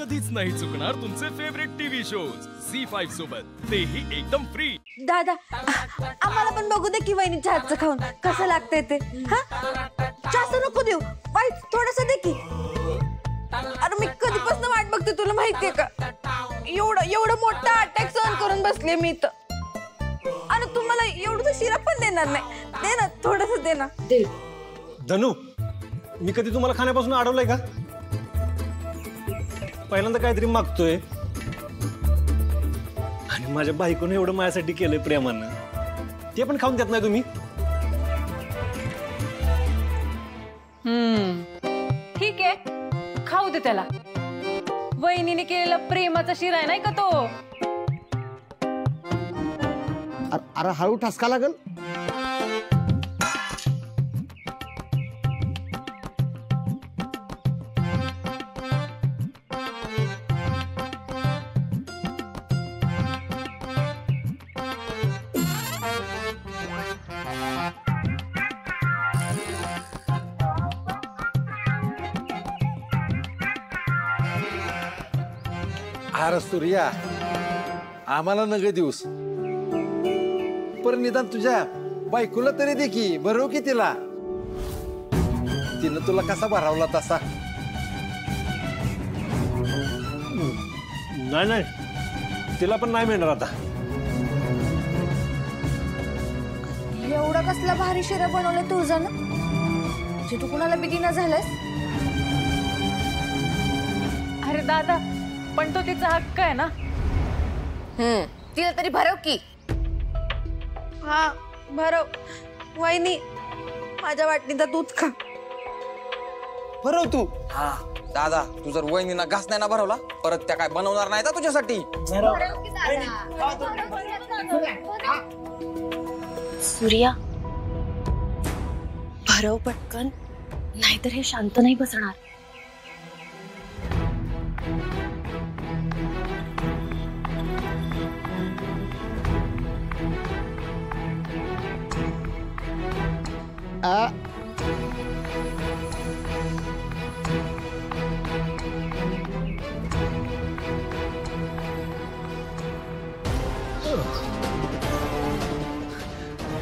कधीच नाही चुकणार तुमचे फेवरेट टीव्ही शोज झी5 सोबत, तेही एकदम फ्री। दादा आम्हाला पण बघू दे की वहिनीच्या हातचं खाऊन कसं लागतंय ते। हा जास्त नको देऊ, वाईट थोडंसं दे की। अरे मी कधीपासून वाट बघते तुला माहितीये का? एवढं मोठा अटॅक सहन करून बसले मी तर, आणि तुम्हाला एवढं तर शिरा पण देणार नाही। दे ना थोडंसं दे ना। दे धनू, मी कधी तुम्हाला खाण्यापासून अडवलंय का? पहिल्यांदा काहीतरी मागतोय आणि माझ्या बायकोने एवढं माझ्यासाठी केलंय प्रेमानं, ते पण खाऊन देत नाही तुम्ही? ठीक आहे, खाऊ दे त्याला। वहिनीने केलेला प्रेमाचा शिरा आहे नाही का तो? अरे हळू ठसका लागल। अरे सूर्या, आम्हाला नग दिवस पर निदान तुझ्या बायकोला तरी दे की, भरव की तिला। तिनं तुला कसा भरावला तसा। नाही, तिला पण नाही मिळणार आता। एवढा कसला भारी शिरा बनवला तुझं ना, जे तू कुणाला बिदीना झालास? अरे दादा, पण तो तिचा हक्क आहे ना। तिला तरी भरव की। हा भरव वहिनी, माझ्या वाटणीचा दूध खा। भरव तू। हा दादा, तू जर वहिनीना घास नाही ना भरवला परत त्या काय बनवणार नाही का तुझ्यासाठी? सूर्या भरव पटकन, नाहीतर हे शांत नाही बसणार।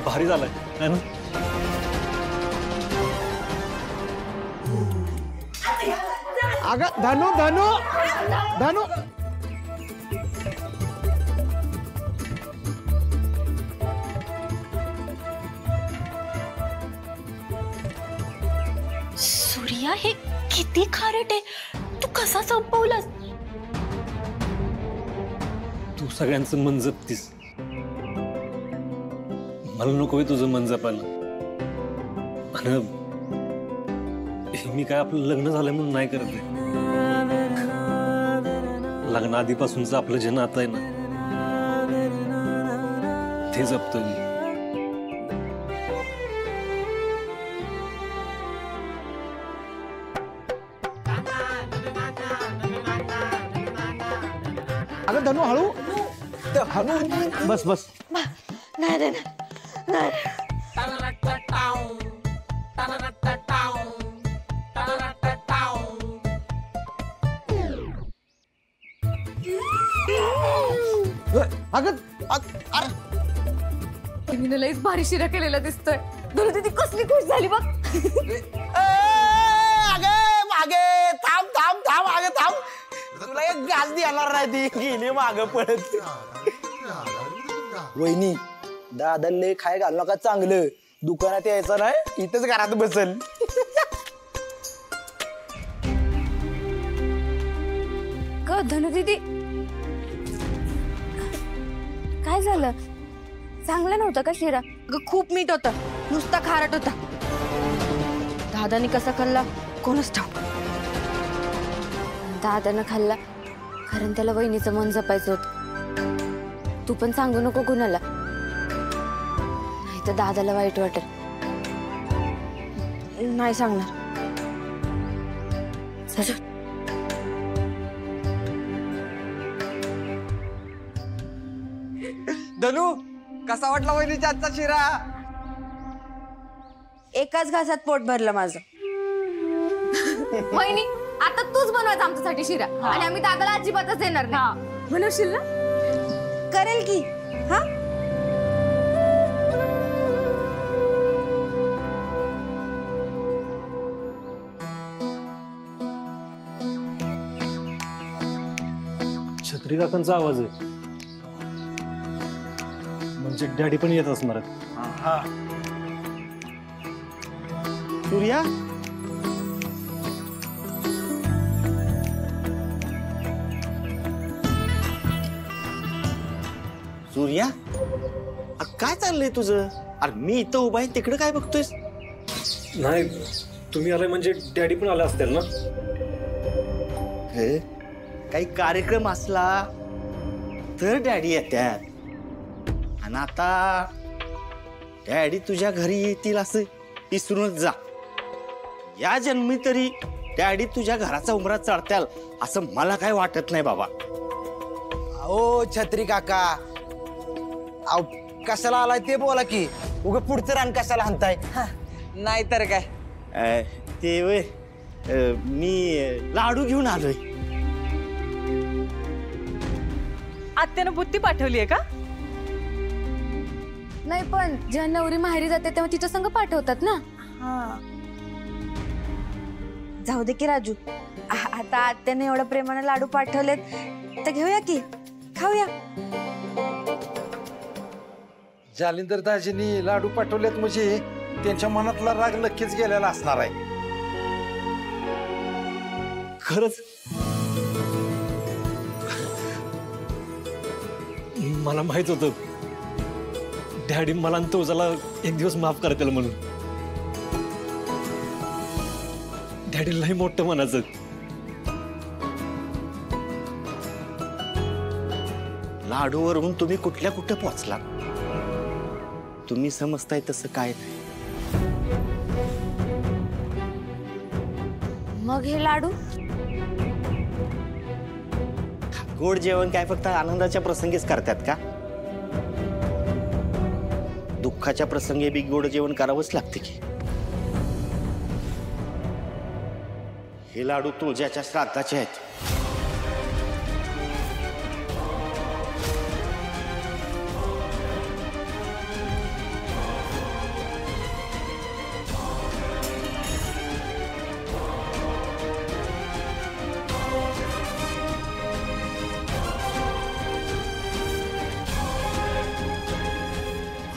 भारी झालाय है ना? अगं धनू धनू धनू, सूर्या हे किती खारट आहे, तू कसा संपवलास? तू सगळ्यांचं मन जपतीस, मला नकोय तुझं मन जपायला। आणि हे मी काय आपलं लग्न झालंय म्हणून नाही करत आहे। लग्न आधीपासूनच आपलं जे नातं आहे ना, ते जपतोय मी। अगं धनू हळू हळू, बस बस। नाही नाही नाही। अगं वहिनीने लईच भारी शिरा केलेला दिसतोय। धनू दीदी कसली खुश झाली बघ। मागे थांब थांब थांब, मागे थांब, तुला एक गाज देणार नाही ती, गेली माग पडत। वहिनी, दादा लय खाय घालू नका, चांगलं दुकानात यायचं नाही, इथेच घरात बसल। ग धनू दीदी, काय झालं? चांगलं नव्हतं का शिरा? खूप मीठ होतं, नुसता खारट होता। दादाने कसा खाल्ला कोणच ठाऊक। दादानं खाल्ला कारण त्याला वहिनीचं मन जपायचं होतं। तू पण सांगू नको कुणाला, नाही तर दादाला वाईट वाटेल। नाही सांगणार। चल धनू, कसा वाटला वहिनीच्या आजचा शिरा? एकाच घासात पोट भरलं माझं। वहिनी आता तूच बनवायचा आमच्यासाठी शिरा आणि आम्ही दादाला अजिबातच देणार नाही. बनवशील ना? करेल की. हा छत्री काकांचा आवाज आहे, म्हणजे डॅडी पण येत असणार आहेत. सूर्या सूर्या काय चाललंय तुझं? अरे मी इथं उभा आहे तिकडे काय बघतोयस? नाही, तुम्ही आलाय म्हणजे डॅडी पण आले असतील ना. काही कार्यक्रम असला तर डॅडी येतात, आणि आता डॅडी तुझ्या घरी येतील असं विसरूनच जा. या जन्मी तरी डॅडी तुझ्या घराचा उंबरा चढत्याल असं मला काय वाटत नाही बाबा. ओ छत्री काका, अहो कशाला आलाय ते बोला की. उगा पुढचं रान कशाला हाणताय? नाहीतर काय. ते वय मी लाडू घेऊन आलोय. आत्यानं बुद्धी पाठवलीये का? नाही, पण जेव्हा नवरी माहेरी जाते तेव्हा तिच्या संग पाठवतात ना. जाऊ दे की राजू, आता आत्याने एवढं प्रेमाने लाडू पाठवलेत तर घेऊया की, खाऊया. जालिंदर दाजींनी लाडू पाठवलेत म्हणजे त्यांच्या मनातला राग नक्कीच गेलेला असणार आहे. खरंच मला माहित होतं डॅडी मला आणि तुझ्याला एक दिवस माफ करतील म्हणून. डॅडी लय मोठं मनाचं. लाडूवरून तुम्ही कुठल्या कुठे पोहोचला? तुम्ही समजताय तसं काय नाही. मग हे लाडू गोड जेवण काय फक्त आनंदाच्या प्रसंगीच करतात का? दुःखाच्या प्रसंगी बी गोड जेवण करावंच लागते की. हे लाडू तुळजाच्या श्राद्धाचे आहेत.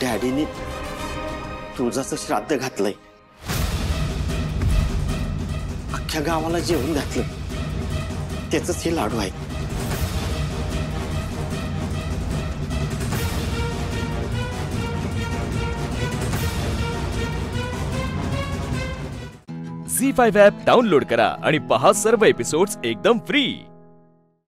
डॅडीने तुळजाचं श्राद्ध घातलंय, अख्ख्या गावाला जेवण घातलं, त्याच हे लाडू आहेत. झी5 ॲप डाउनलोड करा आणि पहा सर्व एपिसोड्स एकदम फ्री.